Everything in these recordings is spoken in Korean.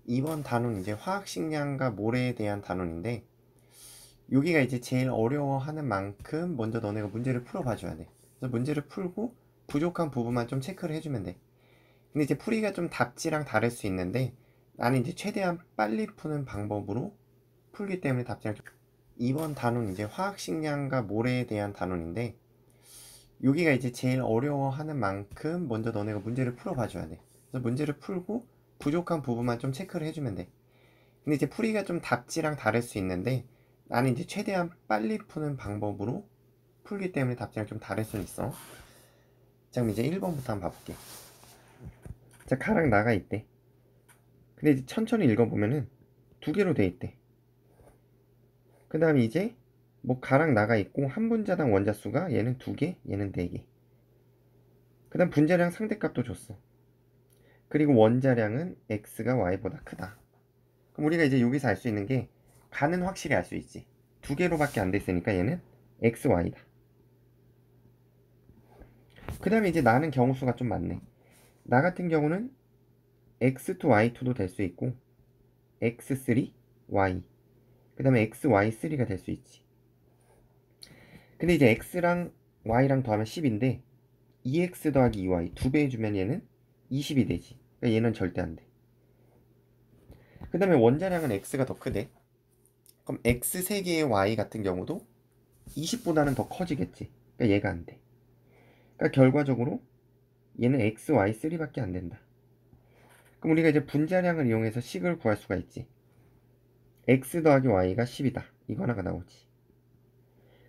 이번 단원 이제 화학식량과 모래에 대한 단원인데, 여기가 이제 제일 어려워하는 만큼 먼저 너네가 문제를 풀어봐 줘야 돼. 그래서 문제를 풀고 부족한 부분만 좀 체크를 해주면 돼. 근데 이제 풀이가 좀 답지랑 다를 수 있는데, 나는 이제 최대한 빨리 푸는 방법으로 풀기 때문에 답지랑 좀. 이번 단원 이제 화학식량과 모래에 대한 단원인데, 여기가 이제 제일 어려워하는 만큼 먼저 너네가 문제를 풀어봐 줘야 돼. 그래서 문제를 풀고 부족한 부분만 좀 체크를 해주면 돼. 근데 이제 풀이가 좀 답지랑 다를 수 있는데, 나는 이제 최대한 빨리 푸는 방법으로 풀기 때문에 답지랑 좀 다를 수는 있어. 자, 그럼 이제 1번부터 한번 봐볼게. 자, 가랑 나가 있대. 근데 이제 천천히 읽어보면은 두 개로 돼 있대. 그 다음에 이제 뭐 가랑 나가 있고 한 분자당 원자수가 얘는 두 개, 얘는 네 개. 그 다음 분자량 상대값도 줬어. 그리고 원자량은 x가 y보다 크다. 그럼 우리가 이제 여기서 알 수 있는 게 가는 확실히 알 수 있지. 두 개로밖에 안 돼 있으니까 얘는 x, y다. 그 다음에 이제 나는 경우수가 좀 많네. 나 같은 경우는 x2, y2도 될 수 있고 x3, y, 그 다음에 xy3가 될 수 있지. 근데 이제 x랑 y랑 더하면 10인데 2x 더하기 2y 두 배 해주면 얘는 20이 되지. 그러니까 얘는 절대 안 돼. 그 다음에 원자량은 x가 더 크대. 그럼 x 3개의 y 같은 경우도 20보다는 더 커지겠지. 그러니까 얘가 안 돼. 그러니까 결과적으로 얘는 xy3밖에 안 된다. 그럼 우리가 이제 분자량을 이용해서 식을 구할 수가 있지. x 더하기 y가 10이다. 이거 하나가 나오지.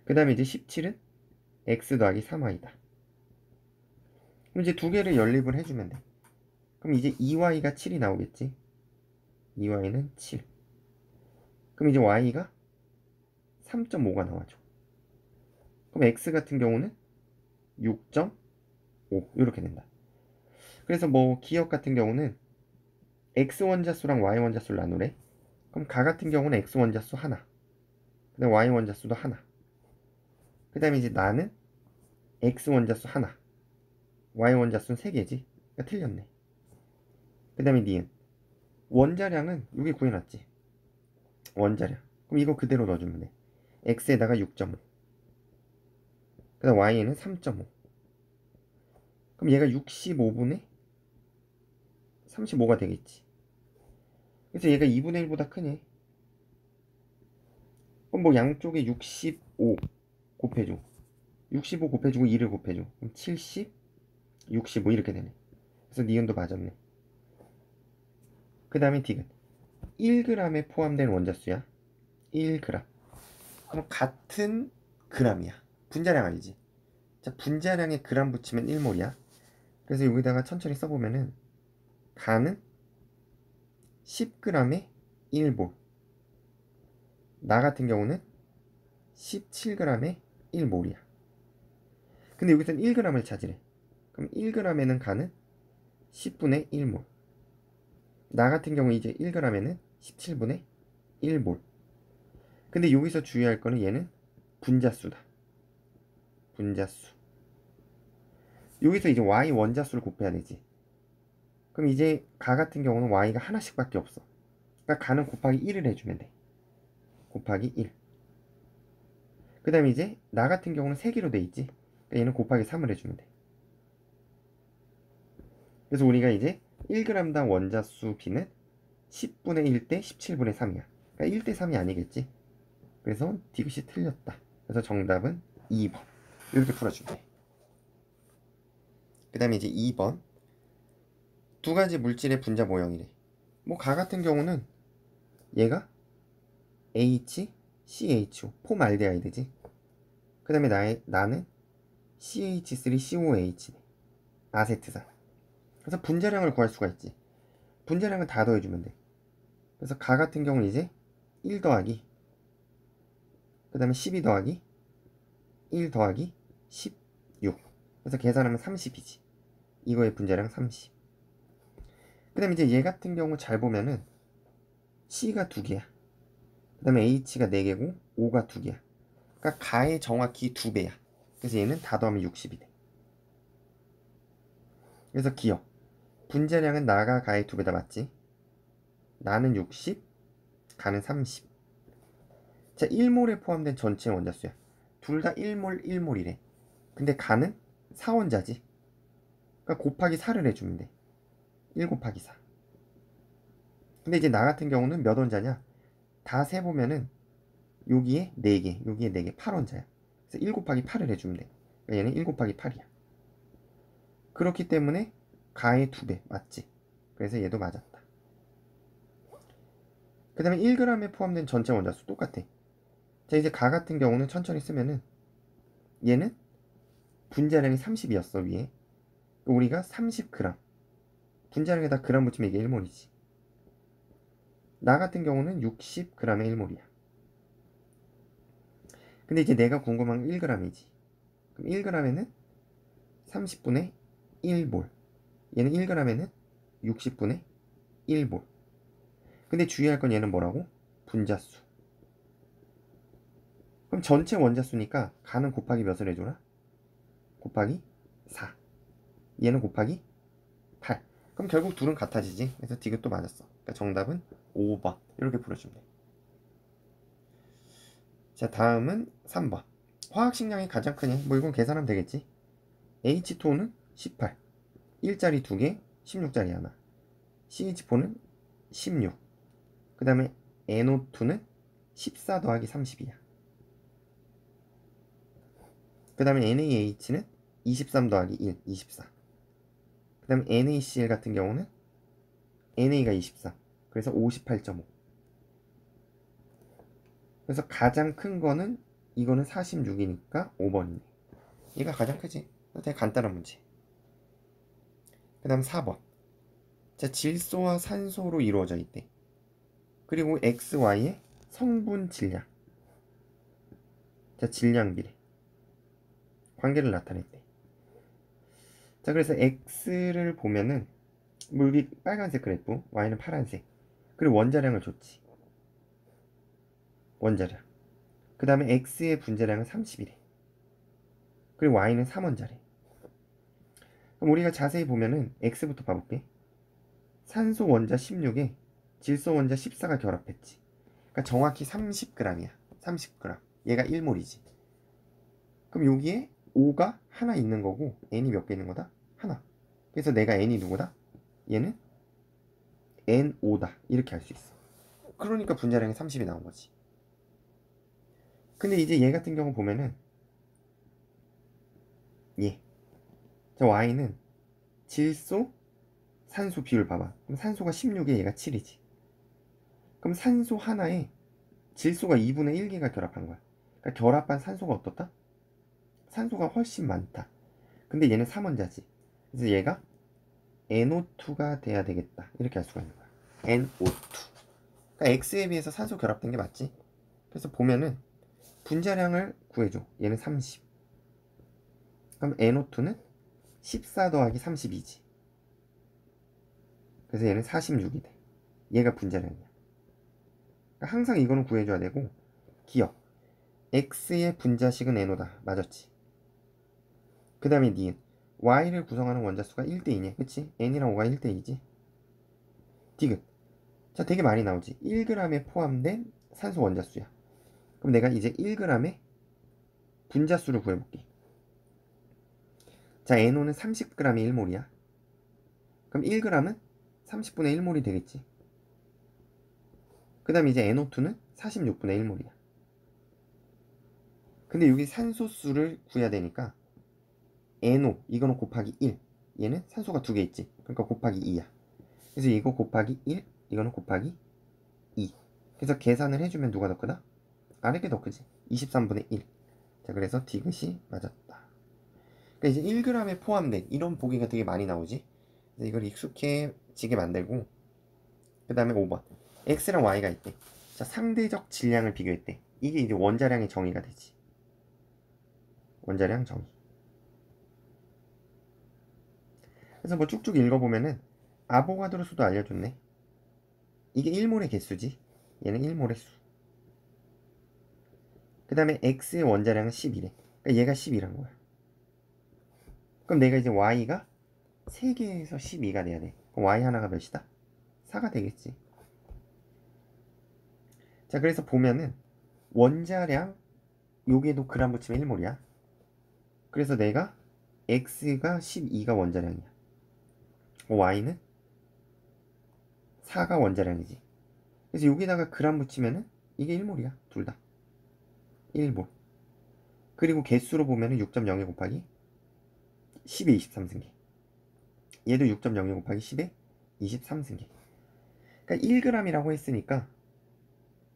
그 다음에 이제 17은 x 더하기 3y다. 그럼 이제 두 개를 연립을 해주면 돼. 그럼 이제 2y가 7이 나오겠지. 2y는 7. 그럼 이제 y가 3.5가 나와줘. 그럼 x 같은 경우는 6.5 이렇게 된다. 그래서 뭐 기억 같은 경우는 x 원자수랑 y 원자수를 나누래. 그럼 가 같은 경우는 x 원자수 하나, 그 다음 y 원자수도 하나. 그 다음에 이제 나는 x 원자수 하나, y 원자수는 3개지. 그러니까 틀렸네. 그 다음에 니은 원자량은 여기 구해놨지. 원자량. 그럼 이거 그대로 넣어주면 돼. x에다가 6.5, 그 다음 y에는 3.5. 그럼 얘가 65분의 35가 되겠지. 그래서 얘가 2분의 1보다 크네. 그럼 뭐 양쪽에 65 곱해줘. 65 곱해주고 2를 곱해줘. 그럼 70, 65 이렇게 되네. 그래서 니은도 맞았네. 그 다음에 디귿 1g에 포함된 원자수야. 1g. 그럼 같은 g이야. 분자량 아니지. 자, 분자량에 g 붙이면 1몰이야. 그래서 여기다가 천천히 써보면은 가는 10g에 1몰. 나 같은 경우는 17g에 1몰이야. 근데 여기서는 1g을 찾으래. 그럼 1g에는 가는 10분의 1몰. 나 같은 경우 이제 1g에는 17분의 1몰. 근데 여기서 주의할 거는 얘는 분자수다. 분자수. 여기서 이제 y 원자수를 곱해야 되지. 그럼 이제 가 같은 경우는 y가 하나씩밖에 없어. 그러니까 가는 곱하기 1을 해주면 돼. 곱하기 1. 그 다음에 이제 나 같은 경우는 3개로 돼 있지. 그러니까 얘는 곱하기 3을 해주면 돼. 그래서 우리가 이제 1g당 원자수 B는 10분의 1 대 17분의 3이야. 그러니까 1 대 3이 아니겠지. 그래서 디귿이 틀렸다. 그래서 정답은 2번. 이렇게 풀어주면 돼. 그 다음에 이제 2번. 두 가지 물질의 분자 모형이래. 뭐 가 같은 경우는 얘가 H, CHO, 폼알데하이드지. 그 다음에 나는 CH3COH, 아세트산. 그래서 분자량을 구할 수가 있지. 분자량은 다 더해주면 돼. 그래서 가 같은 경우는 이제 1 더하기, 그 다음에 12 더하기 1 더하기 16. 그래서 계산하면 30이지. 이거의 분자량 30. 그 다음에 이제 얘 같은 경우 잘 보면은 C가 2개야. 그 다음에 H가 4개고 O가 2개야. 그러니까 가의 정확히 2배야. 그래서 얘는 다 더하면 60이 돼. 그래서 기억. 분자량은 나가 가의 2배다 맞지? 나는 60, 가는 30. 자, 1몰에 포함된 전체 원자수야. 둘 다 1몰 1몰이래. 근데 가는 4원자지. 그러니까 곱하기 4를 해주면 돼. 1 곱하기 4. 근데 이제 나 같은 경우는 몇 원자냐? 다 세보면은 여기에 4개, 여기에 4개, 8원자야. 그래서 1 곱하기 8을 해주면 돼. 그러니까 얘는 1 곱하기 8이야. 그렇기 때문에 가의 2배, 맞지? 그래서 얘도 맞았다. 그 다음에 1g에 포함된 전체 원자수 똑같아. 자, 이제 가 같은 경우는 천천히 쓰면은 얘는 분자량이 30이었어, 위에. 우리가 30g. 분자량에다 그램 붙이면 이게 1몰이지. 나 같은 경우는 60g의 1몰이야. 근데 이제 내가 궁금한 건 1g이지. 그럼 1g에는 30분의 1몰. 얘는 1g에는 60분의 1몰. 근데 주의할 건 얘는 뭐라고? 분자수. 그럼 전체 원자수니까 가는 곱하기 몇을 해줘라? 곱하기 4. 얘는 곱하기 8. 그럼 결국 둘은 같아지지. 그래서 디귿도 맞았어. 그러니까 정답은 5번. 이렇게 풀어주면 돼. 자, 다음은 3번. 화학식량이 가장 크니? 뭐 이건 계산하면 되겠지. H2는 18. 1짜리 2개, 16짜리 하나. CH4는 16. 그 다음에 NO2는 14 더하기 30이야. 그 다음에 NaH는 23 더하기 1, 24. 그 다음에 NaCl 같은 경우는 Na가 24. 그래서 58.5. 그래서 가장 큰 거는 이거는 46이니까 5번이네. 얘가 가장 크지. 되게 간단한 문제. 그 다음 4번. 자, 질소와 산소로 이루어져 있대. 그리고 X, Y의 성분 질량. 자, 질량 비례. 관계를 나타냈대. 자, 그래서 X를 보면은 물이 빨간색 그래프, Y는 파란색. 그리고 원자량을 줬지. 원자량. 그 다음에 X의 분자량은 30이래. 그리고 Y는 3원자래. 그럼 우리가 자세히 보면은 X부터 봐볼게. 산소 원자 16에 질소 원자 14가 결합했지. 그러니까 정확히 30g이야. 30g. 얘가 1몰이지. 그럼 여기에 O가 하나 있는 거고 N이 몇 개 있는 거다? 하나. 그래서 내가 N이 누구다? 얘는 NO다. 이렇게 할 수 있어. 그러니까 분자량이 30이 나온 거지. 근데 이제 얘 같은 경우 보면은 얘. 저 Y는 질소, 산소 비율 봐봐. 그럼 산소가 16에 얘가 7이지. 그럼 산소 하나에 질소가 2분의 1개가 결합한 거야. 그러니까 결합한 산소가 어떻다? 산소가 훨씬 많다. 근데 얘는 3원자지. 그래서 얘가 NO2가 돼야 되겠다. 이렇게 할 수가 있는 거야. NO2. 그러니까 X에 비해서 산소 결합된 게 맞지? 그래서 보면은 분자량을 구해줘. 얘는 30. 그럼 NO2는 14 더하기 32지. 그래서 얘는 46이 돼. 얘가 분자량이야. 그러니까 항상 이거는 구해줘야 되고, 기억. X의 분자식은 NO다. 맞았지? 그 다음에 니은. Y를 구성하는 원자수가 1대2네. 그치? N이랑 O가 1대2지? 디귿. 자, 되게 많이 나오지. 1g에 포함된 산소 원자수야. 그럼 내가 이제 1g의 분자수를 구해볼게. 자, NO는 30g이 1몰이야. 그럼 1g은 30분의 1몰이 되겠지. 그 다음에 이제 NO2는 46분의 1몰이야. 근데 여기 산소수를 구해야 되니까 NO, 이거는 곱하기 1. 얘는 산소가 2개 있지. 그러니까 곱하기 2야. 그래서 이거 곱하기 1, 이거는 곱하기 2. 그래서 계산을 해주면 누가 더 크다? 아래 게 더 크지. 23분의 1. 자, 그래서 디귿이 맞았다. 그러니까 이제 1g에 포함된 이런 보기가 되게 많이 나오지. 그래서 이걸 익숙해지게 만들고, 그 다음에 5번. X랑 Y가 있대. 자, 상대적 질량을 비교했대. 이게 이제 원자량의 정의가 되지. 원자량 정의. 그래서 뭐 쭉쭉 읽어보면은 아보가드로 수도 알려줬네. 이게 1몰의 개수지. 얘는 1몰의 수. 그 다음에 X의 원자량은 10이래. 그러니까 얘가 10이란 거야. 그럼 내가 이제 Y가 3개에서 12가 돼야 돼. 그럼 Y 하나가 몇이다? 4가 되겠지. 자, 그래서 보면은 원자량 여기에도 그램 붙이면 1몰이야. 그래서 내가 x가 12가 원자량이야. y는 4가 원자량이지. 그래서 여기다가 그램 붙이면은 이게 1몰이야. 둘 다 1몰. 그리고 개수로 보면은 6.02 곱하기 10의 23승계. 얘도 6.02 곱하기 10의 23승계. 그러니까 1g이라고 했으니까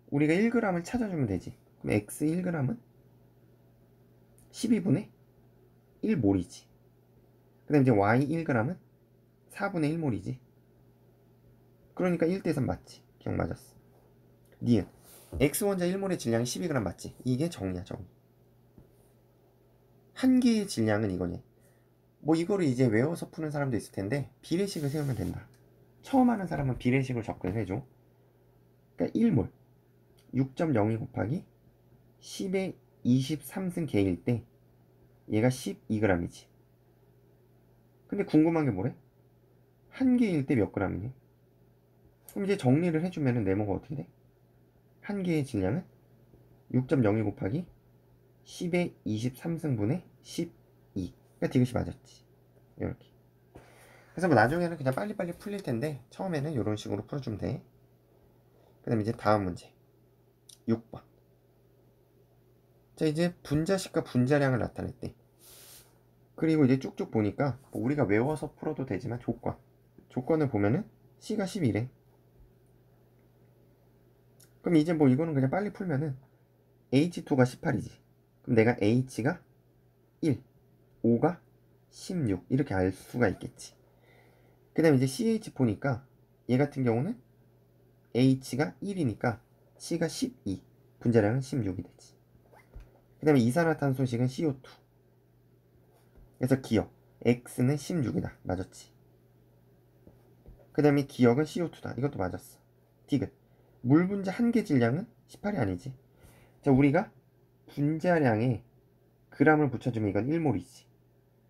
우리가 1g을 찾아주면 되지. 그럼 x 1g은 12분의 1몰이지. 그 다음에 이제 y 1g은 4분의 1몰이지. 그러니까 1대3 맞지. 기억 맞았어. 니은 X원자 1몰의 질량이 12g 맞지? 이게 정이야, 정. 한 개의 질량은 이거니. 뭐 이거를 이제 외워서 푸는 사람도 있을 텐데 비례식을 세우면 된다. 처음 하는 사람은 비례식으로 접근을 해줘. 그러니까 1몰 6.02 곱하기 10의 23승 계일 때 얘가 12g이지. 근데 궁금한 게 뭐래? 한 개일 때 몇 g이니? 그럼 이제 정리를 해주면은 네모가 어떻게 돼? 한 개의 질량은 6.02 곱하기 10의 23승분의 12. 그러니까 디귿이 맞았지. 이렇게. 그래서 뭐 나중에는 그냥 빨리빨리 풀릴 텐데 처음에는 이런 식으로 풀어주면 돼. 그 다음에 이제 다음 문제 6번. 자, 이제 분자식과 분자량을 나타냈대. 그리고 이제 쭉쭉 보니까 뭐 우리가 외워서 풀어도 되지만 조건을 보면은 C가 11에. 그럼 이제 뭐 이거는 그냥 빨리 풀면은 H2가 18이지. 그럼 내가 H가 1, O가 16 이렇게 알 수가 있겠지. 그 다음에 이제 CH 보니까 얘 같은 경우는 H가 1이니까 C가 12, 분자량은 16이 되지. 그 다음에 이산화탄소식은 CO2. 그래서 기억 X는 16이다. 맞았지. 그 다음에 기억은 CO2다. 이것도 맞았어. 디귿 물 분자 한 개 질량은 18이 아니지. 자, 우리가 분자량에 g을 붙여주면 이건 1몰이지.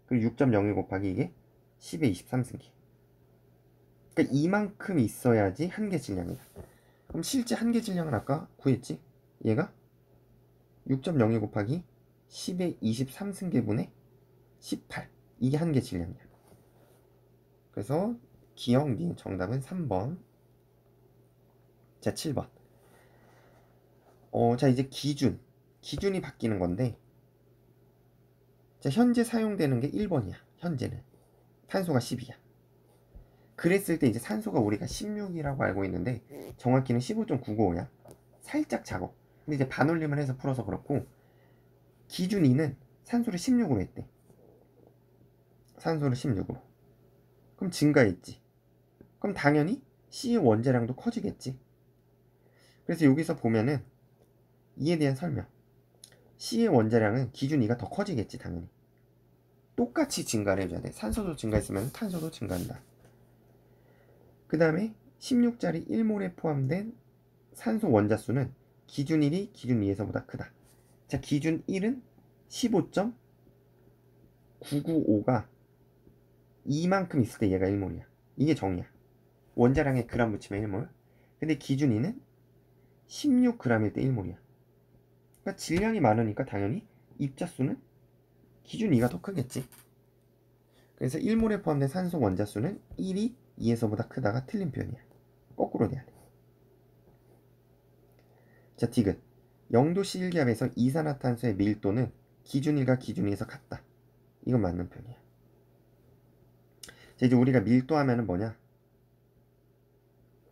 그리고 6.01 곱하기 이게 10의 23승계. 그러니까 이만큼 있어야지 한 개 질량이다. 그럼 실제 한 개 질량은 아까 구했지? 얘가 6.02 곱하기 10의 23승계분의 18. 이게 한 개 질량이야. 그래서 기억 니 정답은 3번. 자, 7번. 자, 이제 기준이 바뀌는 건데, 자, 현재 사용되는 게 1번이야. 현재는 탄소가 10이야. 그랬을 때 이제 산소가 우리가 16이라고 알고 있는데 정확히는 15.995야. 살짝 작아. 근데 이제 반올림을 해서 풀어서 그렇고, 기준 2는 산소를 16으로 했대. 산소를 16으로. 그럼 증가했지. 그럼 당연히 C의 원자량도 커지겠지. 그래서 여기서 보면은 이에 대한 설명. C의 원자량은 기준 2가 더 커지겠지, 당연히. 똑같이 증가를 해줘야 돼. 산소도 증가했으면 탄소도 증가한다. 그 다음에 16짜리 1몰에 포함된 산소 원자수는 기준 1이 기준 2에서보다 크다. 자, 기준 1은 15.995가 이만큼 있을 때 얘가 1몰이야. 이게 정이야. 원자량에 그램 붙이면 1몰. 근데 기준 2는 16g일 때 1몰이야. 그러니까 질량이 많으니까 당연히 입자수는 기준 2가 더 크겠지. 그래서 1몰에 포함된 산소 원자수는 1이 2에서보다 크다가 틀린 표현이야. 거꾸로 돼야 돼. 자, 디귿 0도씨 1기압에서 이산화탄소의 밀도는 기준 1과 기준 2에서 같다. 이건 맞는 표현이야. 자, 이제 우리가 밀도 하면은 뭐냐?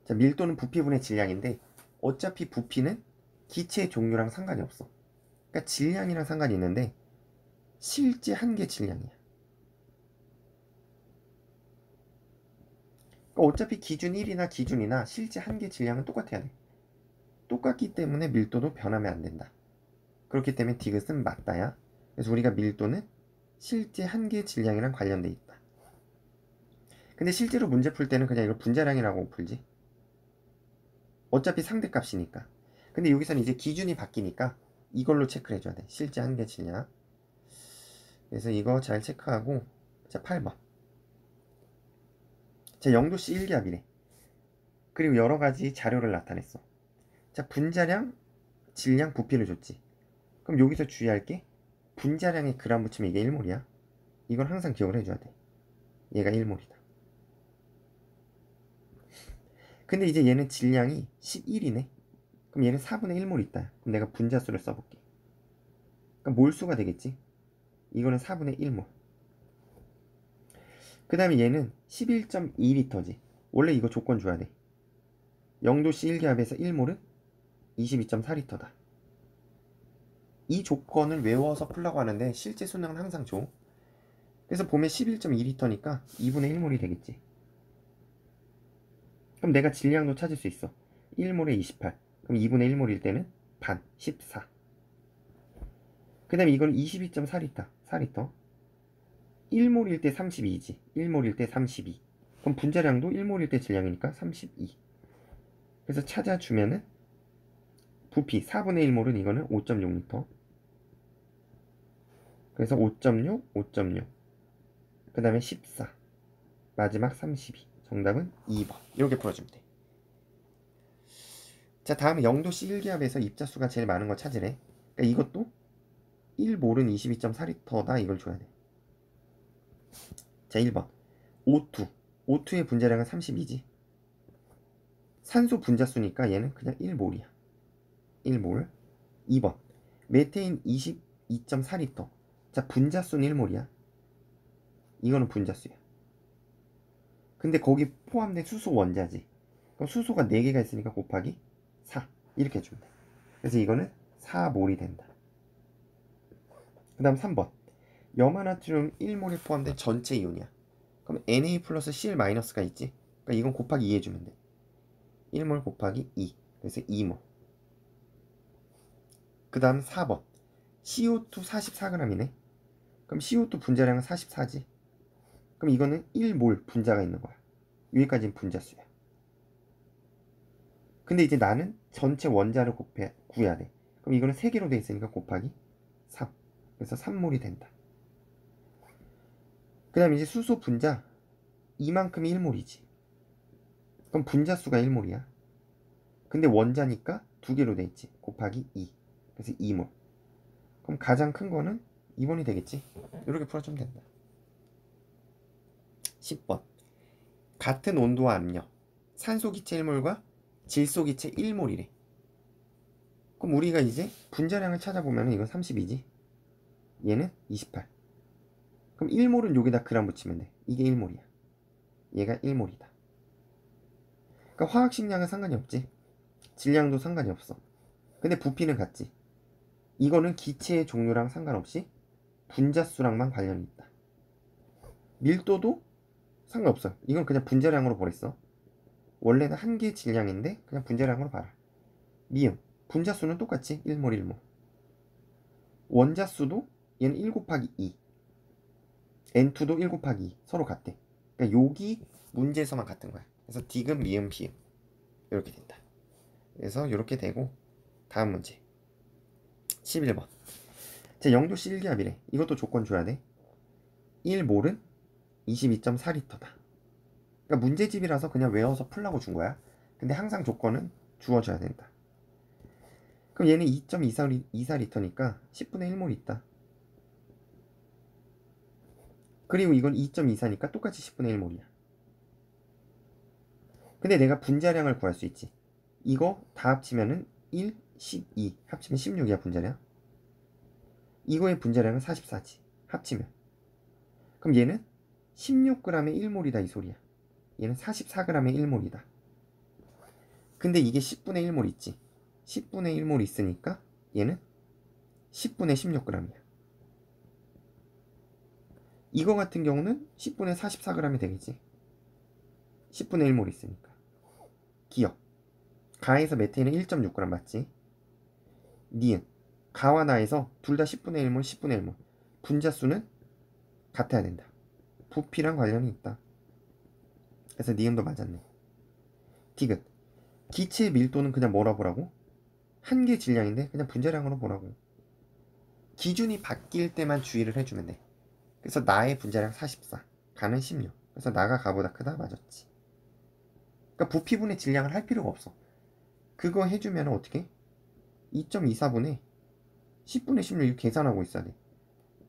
자, 밀도는 부피분의 질량인데 어차피 부피는 기체의 종류랑 상관이 없어. 그러니까 질량이랑 상관이 있는데 실제 한 개 질량이야. 그러니까 어차피 기준 1이나 기준 2나 실제 한 개 질량은 똑같아야 돼. 똑같기 때문에 밀도도 변하면 안 된다. 그렇기 때문에 디귿은 맞다야. 그래서 우리가 밀도는 실제 한 개 질량이랑 관련돼 있다. 근데 실제로 문제 풀 때는 그냥 이걸 분자량이라고 풀지. 어차피 상대값이니까. 근데 여기서는 이제 기준이 바뀌니까 이걸로 체크를 해줘야 돼. 실제 한 개 질량. 그래서 이거 잘 체크하고. 자, 8번. 자, 0도씨 1기압이래. 그리고 여러 가지 자료를 나타냈어. 자, 분자량, 질량, 부피를 줬지. 그럼 여기서 주의할 게 분자량에 그람 붙이면 이게 1몰이야. 이건 항상 기억을 해줘야 돼. 얘가 1몰이다. 근데 이제 얘는 질량이 11이네. 그럼 얘는 4분의 1몰 있다. 그럼 내가 분자수를 써볼게. 그럼 몰수가 되겠지. 이거는 4분의 1몰. 그 다음에 얘는 11.2리터지. 원래 이거 조건 줘야 돼. 0도씨 1기압에서 1몰은 22.4리터다. 이 조건을 외워서 풀라고 하는데 실제 수능은 항상 줘. 그래서 보면 11.2리터니까 2분의 1몰이 되겠지. 그럼 내가 질량도 찾을 수 있어. 1몰에 28. 그럼 2분의 1몰일 때는 반, 14. 그 다음에 이건 22.4리터, 4리터. 1몰일 때 32지. 1몰일 때 32. 그럼 분자량도 1몰일 때 질량이니까 32. 그래서 찾아주면은 부피 4분의 1몰은 이거는 5.6리터. 그래서 5.6, 5.6. 그 다음에 14. 마지막 32. 정답은 2번. 이렇게 풀어주면 돼. 자, 다음에 0도씨 1기압에서 입자수가 제일 많은 거 찾으래. 그러니까 이것도 1몰은 22.4리터다. 이걸 줘야 돼. 자, 1번. O2. O2의 분자량은 32지. 산소 분자수니까 얘는 그냥 1몰이야. 1몰. 2번. 메테인 22.4리터. 자, 분자수는 1몰이야. 이거는 분자수야. 근데 거기 포함된 수소 원자지. 그럼 수소가 4개가 있으니까 곱하기 4. 이렇게 해주면 돼. 그래서 이거는 4몰이 된다. 그 다음 3번. 염화나트륨 1몰이 포함된 전체 이온이야. 그럼 Na 플러스 Cl 마이너스가 있지. 그러니까 이건 곱하기 2 해주면 돼. 1몰 곱하기 2. 그래서 2몰. 그 다음 4번. CO2 44g이네. 그럼 CO2 분자량은 44지. 그럼 이거는 1몰 분자가 있는 거야. 여기까지는 분자수야. 근데 이제 나는 전체 원자를 구해야 돼. 그럼 이거는 3개로 돼 있으니까 곱하기 3. 그래서 3몰이 된다. 그 다음에 이제 수소 분자 이만큼이 1몰이지. 그럼 분자수가 1몰이야. 근데 원자니까 2개로 돼 있지. 곱하기 2. 그래서 2몰. 그럼 가장 큰 거는 2번이 되겠지. 이렇게 풀어주면 된다. 10번. 같은 온도와 압력. 산소기체 1몰과 질소기체 1몰이래. 그럼 우리가 이제 분자량을 찾아보면 이건 32지. 얘는 28. 그럼 1몰은 여기다 그람 붙이면 돼. 이게 1몰이야. 얘가 1몰이다. 그러니까 화학식량은 상관이 없지. 질량도 상관이 없어. 근데 부피는 같지. 이거는 기체의 종류랑 상관없이 분자수랑만 관련이 있다. 밀도도 상관없어. 이건 그냥 분자량으로 버렸어. 원래는 한 개 질량인데 그냥 분자량으로 봐라. 미음. 분자수는 똑같지. 1몰 1몰. 원자수도 얘는 1 곱하기 2. N2도 1 곱하기 2. 서로 같대. 그러니까 여기 문제에서만 같은 거야. 그래서 디귿, 미음, 비음. 이렇게 된다. 그래서 이렇게 되고 다음 문제 11번. 자, 0도씨 1기압이래. 이것도 조건 줘야 돼. 1몰은 22.4리터다. 그러니까 문제집이라서 그냥 외워서 풀라고 준 거야. 근데 항상 조건은 주어줘야 된다. 그럼 얘는 2.24리터니까 10분의 1몰 있다. 그리고 이건 2.24니까 똑같이 10분의 1몰이야. 근데 내가 분자량을 구할 수 있지. 이거 다 합치면은 1, 12 합치면 16이야 분자량. 이거의 분자량은 44지 합치면. 그럼 얘는 16g의 1몰이다 이 소리야. 얘는 44g의 1몰이다. 근데 이게 10분의 1몰 있지. 10분의 1몰 있으니까 얘는 10분의 16g이야. 이거 같은 경우는 10분의 44g이 되겠지. 10분의 1몰 있으니까. 기억. 가에서 메테인은 1.6g 맞지? 니은. 가와 나에서 둘 다 10분의 1몰, 10분의 1몰. 분자수는 같아야 된다. 부피랑 관련이 있다. 그래서 니은도 맞았네. 디귿. 기체의 밀도는 그냥 뭐라 보라고? 한 개 질량인데 그냥 분자량으로 보라고. 기준이 바뀔 때만 주의를 해주면 돼. 그래서 나의 분자량 44, 가는 16. 그래서 나가 가보다 크다 맞았지. 그러니까 부피분의 질량을 할 필요가 없어. 그거 해주면 어떻게? 2.24분의 10분의 16 이렇게 계산하고 있어야 돼.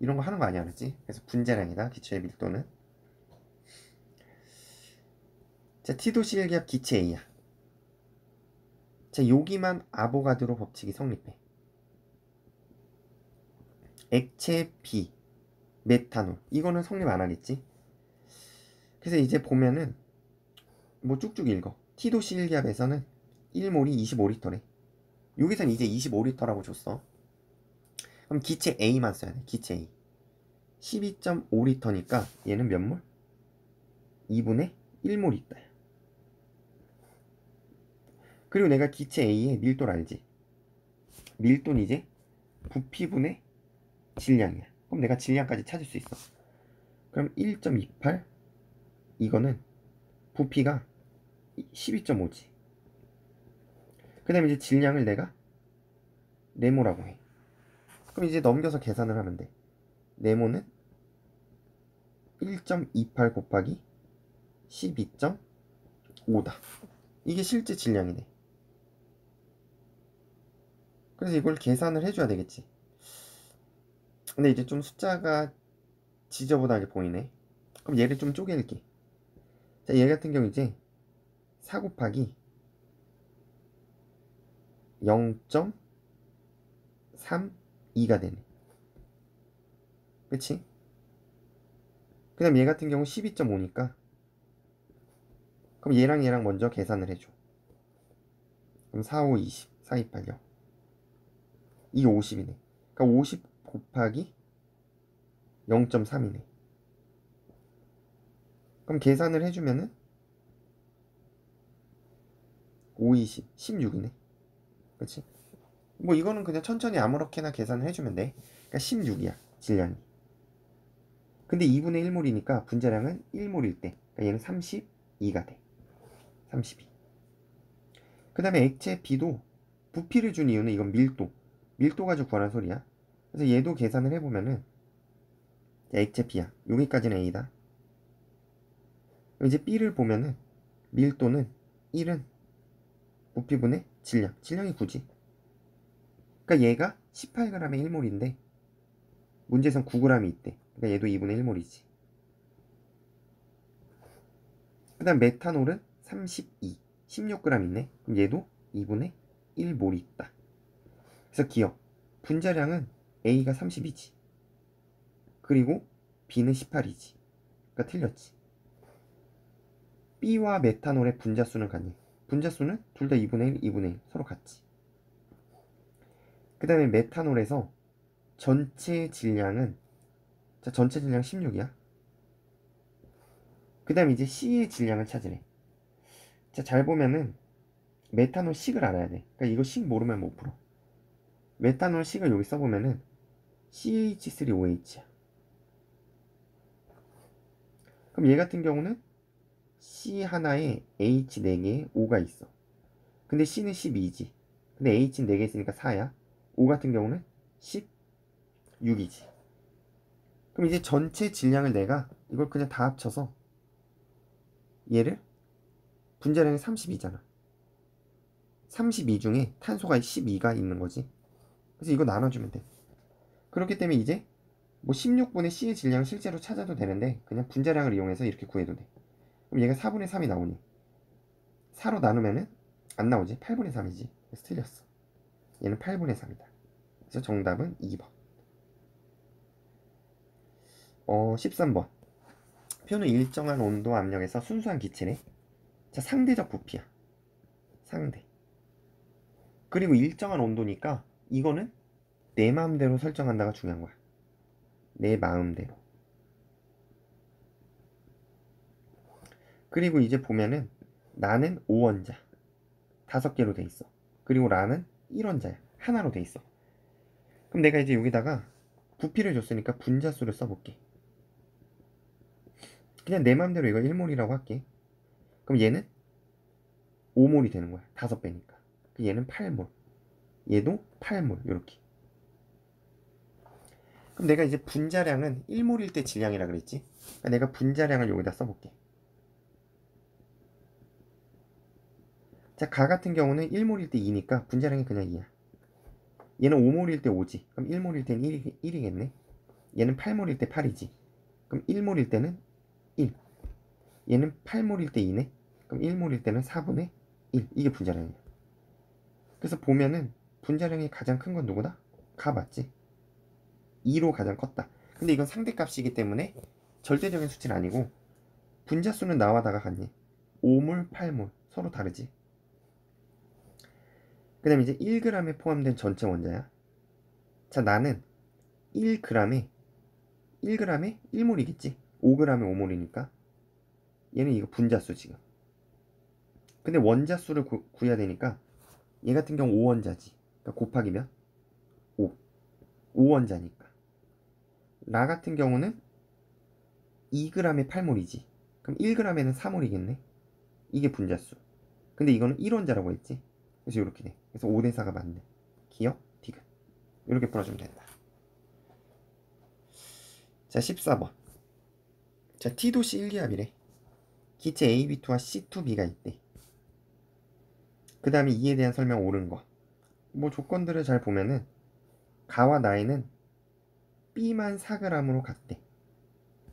이런 거 하는 거 아니야, 알았지? 그래서 분자량이다, 기체의 밀도는. 자, T도시 1기압 기체 A야. 자, 여기만 아보가드로 법칙이 성립해. 액체 B, 메탄올. 이거는 성립 안 하겠지? 그래서 이제 보면은 뭐 쭉쭉 읽어. T도시 1기압에서는 1몰이 25리터래. 여기선 이제 25리터라고 줬어. 그럼 기체 A만 써야 돼. 기체 A. 12.5리터니까 얘는 몇 몰? 2분의 1몰 있다. 그리고 내가 기체 A의 밀도를 알지? 밀도는 이제 부피분의 질량이야. 그럼 내가 질량까지 찾을 수 있어. 그럼 1.28 이거는 부피가 12.5지. 그 다음에 이제 질량을 내가 네모라고 해. 그럼 이제 넘겨서 계산을 하면 돼. 네모는 1.28 곱하기 12.5다. 이게 실제 질량이네. 그래서 이걸 계산을 해줘야 되겠지. 근데 이제 좀 숫자가 지저분하게 보이네. 그럼 얘를 좀 쪼갤게. 자, 얘 같은 경우 이제 4 곱하기 0.32가 되네. 그치? 그 다음 얘 같은 경우 12.5니까 그럼 얘랑 먼저 계산을 해줘. 그럼 4, 5, 20, 4, 2, 8, 0 이게 50이네. 그러니까 50 곱하기 0.3이네. 그럼 계산을 해주면은 5, 20, 16이네. 그치? 뭐 이거는 그냥 천천히 아무렇게나 계산을 해주면 돼. 그러니까 16이야 질량이. 근데 2분의 1몰이니까 분자량은 1몰일 때 그러니까 얘는 32가 돼. 32. 그 다음에 액체 B도 부피를 준 이유는 이건 밀도 가지고 구하는 소리야. 그래서 얘도 계산을 해보면은 액체 B야. 여기까지는 A다. 이제 B를 보면은 밀도는 1은 부피분의 질량이 9지. 그러니까 얘가 18g의 1몰인데 문제에선 9g이 있대. 그러니까 얘도 2분의 1몰이지. 그 다음 메탄올은 32, 16g 있네. 그럼 얘도 2분의 1몰이 있다. 그래서 기억. 분자량은 A가 30이지. 그리고 B는 18이지. 그러니까 틀렸지. B와 메탄올의 분자수는 같니? 분자수는 둘 다 2분의 1, 2분의 1 서로 같지. 그 다음에 메탄올에서 전체 질량은 자, 전체 질량 16이야. 그 다음에 이제 C의 질량을 찾으래. 자, 잘 보면은 메탄올 식을 알아야 돼. 그러니까 이거 식 모르면 못 풀어. 메탄올 식을 여기 써보면은 CH3OH야. 그럼 얘 같은 경우는 C 하나에 H 4개에 O가 있어. 근데 C는 12이지. 근데 H는 4개 있으니까 4야. O 같은 경우는 16이지. 그럼 이제 전체 질량을 내가 이걸 그냥 다 합쳐서 얘를 분자량이 32잖아. 32 중에 탄소가 12가 있는 거지. 그래서 이거 나눠주면 돼. 그렇기 때문에 이제 뭐 16분의 C의 질량을 실제로 찾아도 되는데 그냥 분자량을 이용해서 이렇게 구해도 돼. 그럼 얘가 4분의 3이 나오니 4로 나누면은 안 나오지. 8분의 3이지. 그래서 틀렸어. 얘는 8분의 3이다. 그래서 정답은 2번. 13번. 표는 일정한 온도 압력에서 순수한 기체네. 자, 상대적 부피야. 상대. 그리고 일정한 온도니까 이거는 내 마음대로 설정한다가 중요한 거야. 내 마음대로. 그리고 이제 보면은 나는 5원자 5개로 돼 있어. 그리고 라는 1원자야. 하나로 돼 있어. 그럼 내가 이제 여기다가 부피를 줬으니까 분자수를 써볼게. 그냥 내 맘대로 이거 1몰이라고 할게. 그럼 얘는 5몰이 되는 거야. 5배니까. 얘는 8몰. 얘도 8몰. 이렇게. 그럼 내가 이제 분자량은 1몰일 때 질량이라 그랬지. 그러니까 내가 분자량을 여기다 써볼게. 자, 가 같은 경우는 1몰일 때 2니까 분자량이 그냥 2야. 얘는 5몰일 때 5지. 그럼 1몰일 때는 1이겠네. 얘는 8몰일 때 8이지. 그럼 1몰일 때는 1. 얘는 8몰일 때 2네. 그럼 1몰일 때는 4분의 1. 이게 분자량이야. 그래서 보면은 분자량이 가장 큰 건 누구다? 가 맞지? 2로 가장 컸다. 근데 이건 상대값이기 때문에 절대적인 수치는 아니고 분자수는 나와 다가 같니? 5몰, 8몰 서로 다르지. 그 다음에 이제 1g에 포함된 전체 원자야. 자, 나는 1g에 1몰이겠지. 5g에 5몰이니까 얘는 이거 분자수 지금. 근데 원자수를 구해야 되니까 얘 같은 경우 5원자지. 그러니까 곱하기면 5. 5원자니까. 라 같은 경우는 2g에 8몰이지. 그럼 1g에는 4몰이겠네. 이게 분자수. 근데 이거는 1원자라고 했지. 그래서 이렇게 돼. 그래서 5대 4가 맞네. 기억, 디귿. 이렇게 풀어주면 된다. 자, 14번. 자, T도시 1기압이래. 기체 AB2와 C2B가 있대. 그 다음에 이에 대한 설명 옳은 거. 뭐 조건들을 잘 보면은 가와 나에는 B만 4g으로 같대.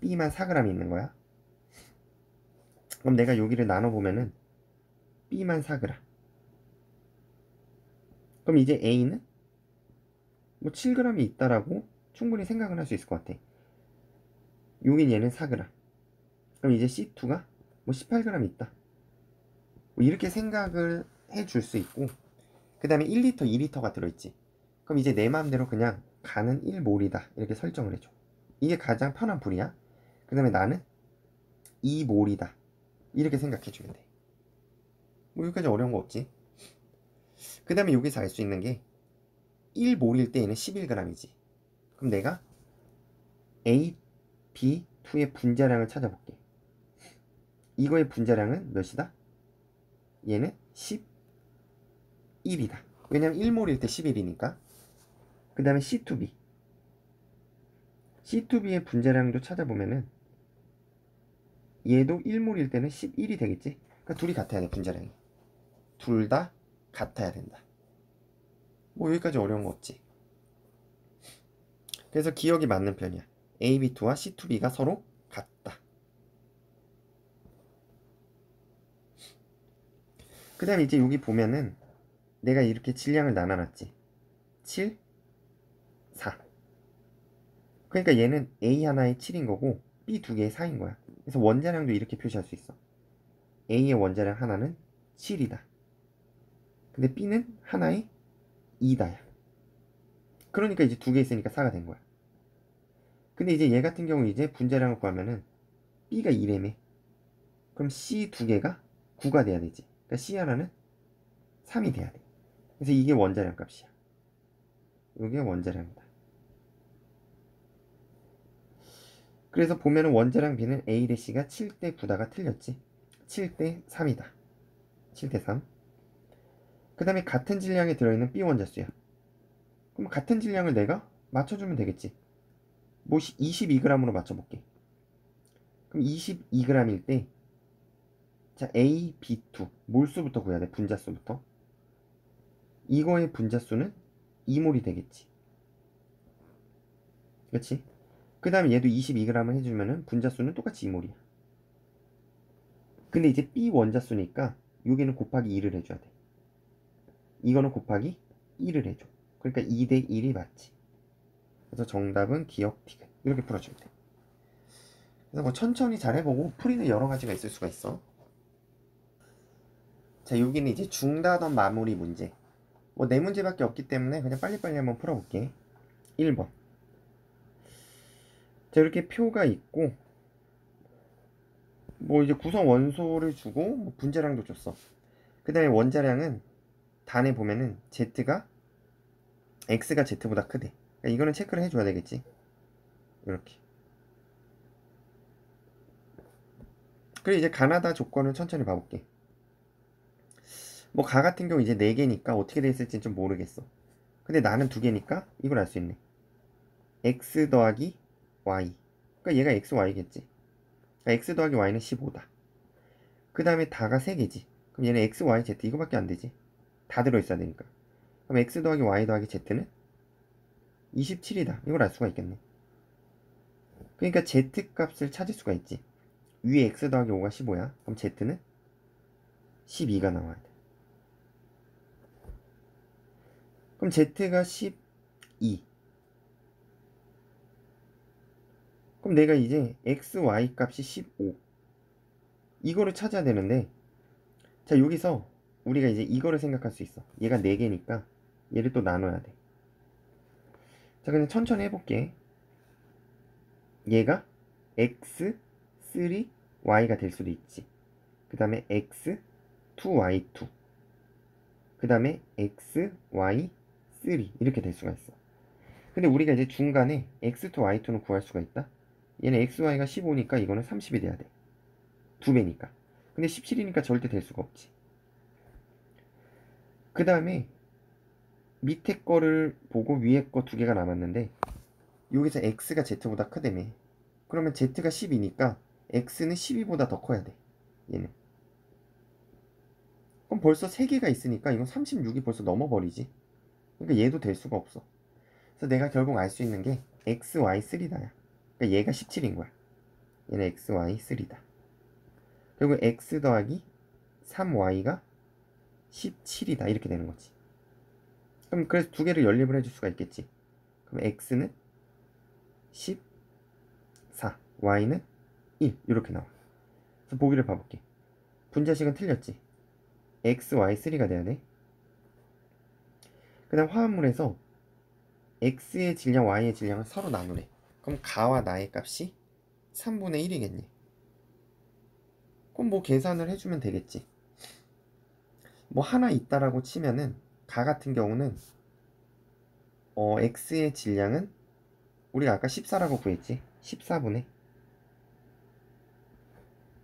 B만 4g이 있는 거야. 그럼 내가 여기를 나눠보면은 B만 4g. 그럼 이제 A는 뭐 7g이 있다라고 충분히 생각을 할 수 있을 것 같아. 여긴 얘는 4g. 그럼 이제 C2가 뭐 18g 있다. 뭐 이렇게 생각을 해줄 수 있고, 그 다음에 1리터, 2리터가 들어있지. 그럼 이제 내 마음대로 그냥 가는 1몰이다 이렇게 설정을 해줘. 이게 가장 편한 불이야. 그 다음에 나는 2몰이다 이렇게 생각해주면 돼. 뭐 여기까지 어려운 거 없지. 그 다음에 여기서 알 수 있는 게 1몰일 때 얘는 11g이지. 그럼 내가 A, B2의 분자량을 찾아볼게. 이거의 분자량은 몇이다? 얘는 11이다. 왜냐면 1몰일 때 11이니까. 그 다음에 C2B. C2B의 분자량도 찾아보면은 얘도 1몰일 때는 11이 되겠지. 그러니까 둘이 같아야 돼, 분자량이. 둘 다 같아야 된다. 뭐 여기까지 어려운 거 없지. 그래서 기억이 맞는 편이야. AB2와 C2B가 서로 같다. 그 다음에 이제 여기 보면은 내가 이렇게 질량을 나눠놨지. 7, 4. 그러니까 얘는 A 하나에 7인 거고 B 두 개에 4인 거야. 그래서 원자량도 이렇게 표시할 수 있어. A의 원자량 하나는 7이다. 근데 B는 하나에 2다야. 그러니까 이제 두 개 있으니까 4가 된 거야. 근데 이제 얘 같은 경우 이제 분자량을 구하면은 B가 2래매. 그럼 C 두 개가 9가 돼야 되지. 그러니까 C 하나는 3이 돼야 돼. 그래서 이게 원자량 값이야. 이게 원자량이다. 그래서 보면은 원자량 B는 A 대 C가 7대 9다가 틀렸지. 7대 3이다. 7대 3. 그 다음에 같은 질량에 들어있는 B 원자수야. 그럼 같은 질량을 내가 맞춰주면 되겠지. 뭐 22g으로 맞춰볼게. 그럼 22g일 때 자, A, B2 몰수부터 구해야 돼. 분자수부터. 이거의 분자수는 2몰이 되겠지. 그렇지? 그 다음에 얘도 22g을 해주면은 분자수는 똑같이 2몰이야. 근데 이제 B 원자수니까 여기는 곱하기 2를 해줘야 돼. 이거는 곱하기 1을 해줘. 그러니까 2대 1이 맞지. 그래서 정답은 기억 디귿. 이렇게 풀어주면 돼. 그래서 뭐 천천히 잘 해보고 풀이는 여러 가지가 있을 수가 있어. 자, 여기는 이제 중단원 마무리 문제. 뭐 네 문제밖에 없기 때문에 그냥 빨리빨리 한번 풀어볼게. 1번. 자, 이렇게 표가 있고 뭐 이제 구성 원소를 주고 뭐 분자량도 줬어. 그 다음에 원자량은 단에 보면은 Z가 X가 Z보다 크대. 그러니까 이거는 체크를 해줘야 되겠지. 이렇게. 그리고 이제 가나다 조건을 천천히 봐볼게. 뭐 가 같은 경우 이제 4개니까 어떻게 돼 있을지 좀 모르겠어. 근데 나는 2개니까 이걸 알 수 있네. X 더하기 Y. 그러니까 얘가 XY겠지. 그러니까 X 더하기 Y는 15다. 그 다음에 다가 3개지. 그럼 얘는 x, y, z 이거밖에 안 되지. 다 들어있어야 되니까. 그럼 x 더하기 y 더하기 z는 27이다. 이걸 알 수가 있겠네. 그러니까 z 값을 찾을 수가 있지. 위에 x 더하기 5가 15야. 그럼 z는 12가 나와야 돼. 그럼 z가 12. 그럼 내가 이제 x, y 값이 15. 이거를 찾아야 되는데, 자, 여기서 우리가 이제 이거를 생각할 수 있어. 얘가 4개니까 얘를 또 나눠야 돼. 자, 그냥 천천히 해볼게. 얘가 x, 3, y가 될 수도 있지. 그 다음에 x, 2, y2. 그 다음에 x, y, 3 이렇게 될 수가 있어. 근데 우리가 이제 중간에 x2, y2는 구할 수가 있다. 얘는 x, y가 15니까 이거는 30이 돼야 돼. 2배니까. 근데 17이니까 절대 될 수가 없지. 그 다음에 밑에 거를 보고 위에 거 2개가 남았는데, 여기서 x가 z보다 크다며. 그러면 z가 10이니까 x는 12보다 더 커야 돼. 얘는. 그럼 벌써 3개가 있으니까 이건 36이 벌써 넘어버리지. 그러니까 얘도 될 수가 없어. 그래서 내가 결국 알 수 있는 게 x, y, 3다야. 그러니까 얘가 17인 거야. 얘는 x, y, 3다. 그리고 x 더하기 3y가 17이다. 이렇게 되는 거지. 그럼 그래서 2개를 연립을 해줄 수가 있겠지. 그럼 x는 14, y는 1 이렇게 나와. 그래서 보기를 봐볼게. 분자식은 틀렸지. x, y, 3가 돼야 돼. 그 다음 화합물에서 x의 질량, y의 질량을 서로 나누래. 그럼 가와 나의 값이 3분의 1이겠네. 그럼 뭐 계산을 해주면 되겠지. 뭐 하나 있다라고 치면은 가 같은 경우는 x의 질량은 우리가 아까 14라고 구했지. 14분의.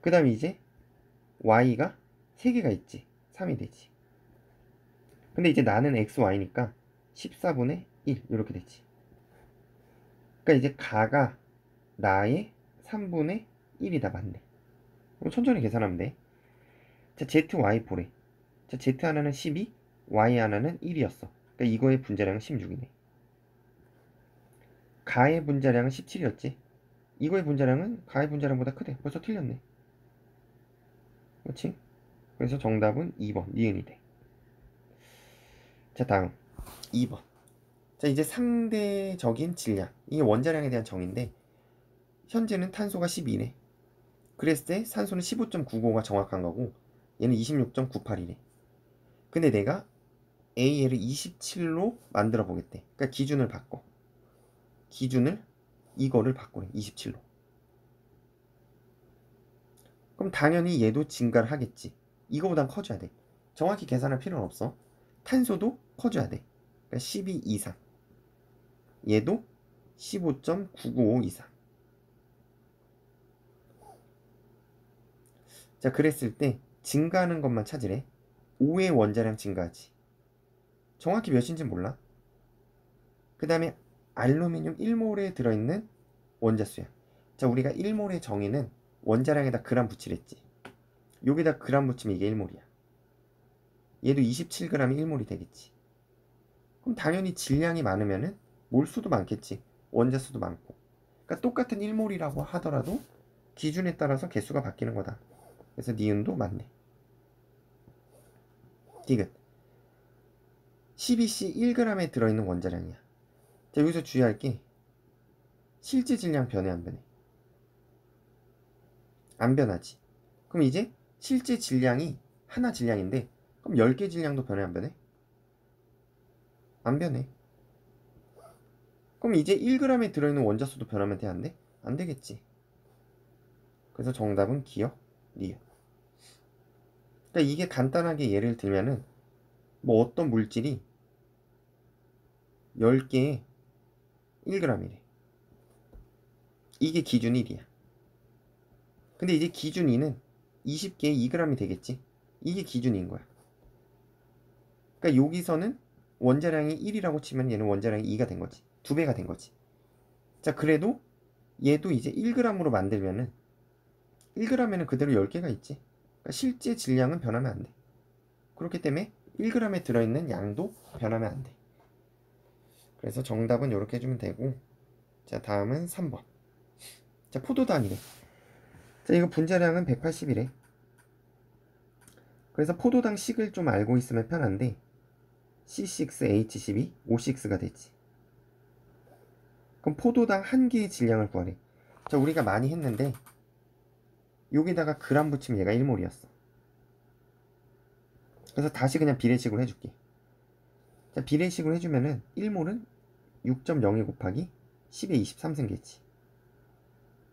그 다음에 이제 y가 3개가 있지. 3이 되지. 근데 이제 나는 x, y니까 14분의 1 이렇게 되지. 그러니까 이제 가가 나의 3분의 1이다. 맞네. 그럼 천천히 계산하면 돼. 자, z, y 보래. 자, z 하나는 12, y 하나는 1이었어. 그러니까 이거의 분자량은 16이네. 가의 분자량은 17이었지. 이거의 분자량은 가의 분자량보다 크대. 벌써 틀렸네. 그렇지? 그래서 정답은 2번 니은이 돼. 자, 다음 2번. 자, 이제 상대적인 질량. 이게 원자량에 대한 정의인데, 현재는 탄소가 12네. 그랬을 때 산소는 15.95가 정확한 거고, 얘는 26.98이네. 근데 내가 AL을 27로 만들어 보겠대. 그러니까 기준을 바꿔. 기준을 이거를 바꾸래. 27로. 그럼 당연히 얘도 증가를 하겠지. 이거보단 커져야 돼. 정확히 계산할 필요는 없어. 탄소도 커져야 돼. 그러니까 12 이상. 얘도 15.995 이상. 자, 그랬을 때 증가하는 것만 찾으래. 5의 원자량 증가하지. 정확히 몇인지 몰라. 그 다음에 알루미늄 1몰에 들어있는 원자수야. 자, 우리가 1몰의 정의는 원자량에다 그람 붙이랬지. 여기다 그람 붙이면 이게 1몰이야. 얘도 27g이 1몰이 되겠지. 그럼 당연히 질량이 많으면은 몰수도 많겠지. 원자수도 많고. 그러니까 똑같은 1몰이라고 하더라도 기준에 따라서 개수가 바뀌는 거다. 그래서 니은도 맞네. 디귿. 12C 1g에 들어있는 원자량이야. 자, 여기서 주의할 게 실제 질량 변해 안 변해? 안 변하지. 그럼 이제 실제 질량이 하나 질량인데, 그럼 10개 질량도 변해 안 변해? 안 변해. 그럼 이제 1g에 들어있는 원자수도 변하면 돼? 안 돼? 안 되겠지. 그래서 정답은 기억, 리을. 그러니까 이게 간단하게 예를 들면은 뭐 어떤 물질이 10개에 1g이래. 이게 기준 1이야. 근데 이제 기준 2는 20개에 2g이 되겠지. 이게 기준 2인 거야. 그러니까 여기서는 원자량이 1이라고 치면 얘는 원자량이 2가 된 거지. 2배가 된 거지. 자, 그래도 얘도 이제 1g으로 만들면은 1g에는 그대로 10개가 있지. 그러니까 실제 질량은 변하면 안 돼. 그렇기 때문에 1g에 들어있는 양도 변하면 안 돼. 그래서 정답은 이렇게 해주면 되고, 자 다음은 3번. 자 포도당이래. 자 이거 분자량은 180이래. 그래서 포도당 식을 좀 알고 있으면 편한데 C6H12 O6가 되지. 그럼 포도당 한 개의 질량을 구하래. 자 우리가 많이 했는데 여기다가 그람 붙이면 얘가 1몰이었어. 그래서 다시 그냥 비례식으로 해줄게. 자 비례식으로 해주면은 1몰은 6.02 곱하기 10의 23승계지.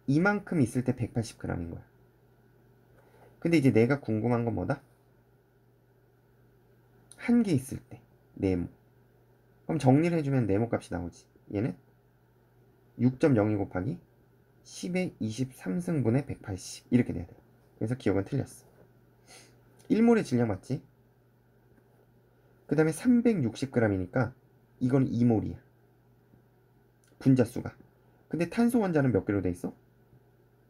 이만큼 있을 때 180g인 거야. 근데 이제 내가 궁금한 건 뭐다? 한 개 있을 때 네모. 그럼 정리를 해주면 네모 값이 나오지. 얘는 6.02 곱하기 10의 23승분의 180 이렇게 돼야 돼. 그래서 기억은 틀렸어. 1몰의 질량 맞지? 그 다음에 360g이니까 이건 2몰이야. 분자수가. 근데 탄소 원자는 몇 개로 돼 있어?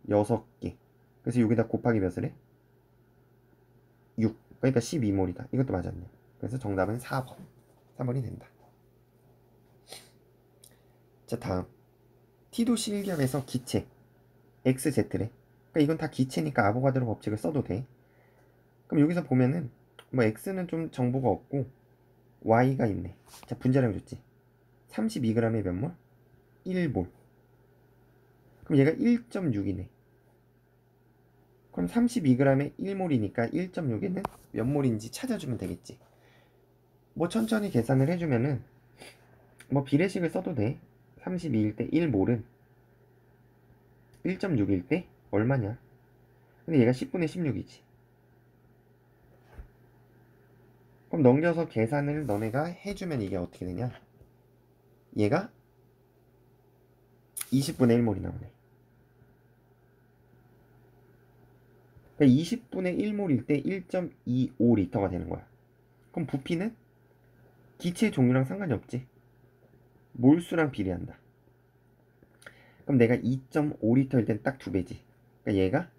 6개. 그래서 여기다 곱하기 몇을 해? 6. 그러니까 12몰이다. 이것도 맞았네. 그래서 정답은 4번. 3번이 된다. 자 다음. T도시 일격에서 기체 XZ래. 그러니까 이건 다 기체니까 아보가드로 법칙을 써도 돼. 그럼 여기서 보면은 뭐 X는 좀 정보가 없고 Y가 있네. 자 분자량 줬지. 32g에 몇 몰? 1몰. 그럼 얘가 1.6이네. 그럼 32g에 1몰이니까 1.6에는 몇 몰인지 찾아주면 되겠지. 뭐 천천히 계산을 해주면은 뭐 비례식을 써도 돼. 32일 때 1몰은 1.6일 때 얼마냐? 근데 얘가 10분의 16이지. 그럼 넘겨서 계산을 너네가 해주면 이게 어떻게 되냐? 얘가 20분의 1몰이 나오네. 그러니까 20분의 1몰일 때 1.25리터가 되는 거야. 그럼 부피는 기체 종류랑 상관이 없지. 몰수랑 비례한다. 그럼 내가 2.5리터일 땐 딱 2배지. 그러니까 얘가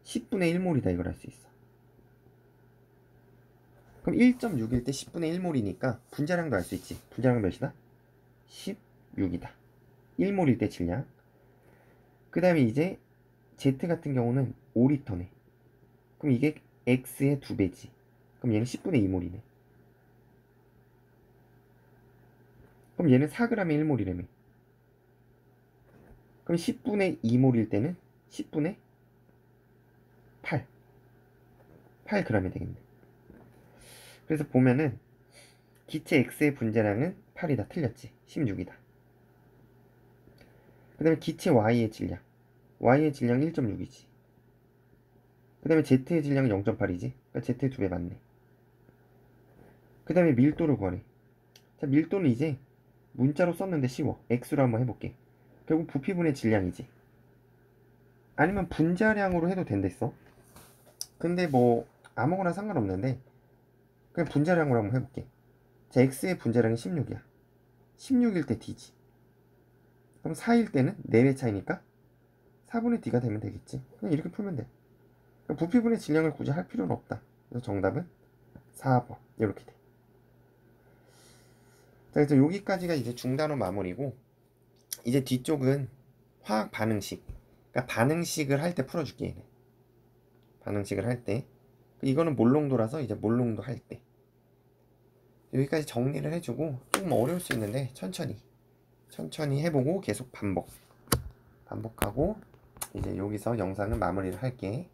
10분의 1몰이다 이걸 알 수 있어. 그럼 1.6일 때 10분의 1몰이니까 분자량도 알 수 있지. 분자량 몇이다? 16이다. 1몰일 때 질량. 그 다음에 이제 Z 같은 경우는 5리터네. 그럼 이게 X의 2배지. 그럼 얘는 10분의 2몰이네. 그럼 얘는 4g의 1몰이라며. 그럼 10분의 2몰일 때는 10분의 8. 8g이 되겠네. 그래서 보면은 기체 X의 분자량은 8이다. 틀렸지. 16이다. 그 다음에 기체 Y의 질량. Y의 질량 1.6이지. 그 다음에 Z의 질량은 0.8이지. 그러니까 Z의 2배 맞네. 그 다음에 밀도를 구하래. 자, 밀도는 이제 문자로 썼는데 쉬워. X로 한번 해볼게. 결국 부피분의 질량이지. 아니면 분자량으로 해도 된댔어. 근데 뭐 아무거나 상관없는데 그냥 분자량으로 한번 해볼게. 자, X의 분자량이 16이야. 16일 때 D지. 그럼 4일 때는 4배 차이니까 4분의 D가 되면 되겠지. 그냥 이렇게 풀면 돼. 그러니까 부피분의 질량을 굳이 할 필요는 없다. 그래서 정답은 4번 이렇게 돼. 자, 그래서 여기까지가 이제 중단원 마무리고 이제 뒤쪽은 화학 반응식. 그러니까 반응식을 할 때 풀어줄게. 얘는. 반응식을 할 때. 이거는 몰롱도라서 이제 몰롱도 할 때. 여기까지 정리를 해주고 조금 어려울 수 있는데 천천히 해보고 계속 반복하고 이제 여기서 영상은 마무리를 할게.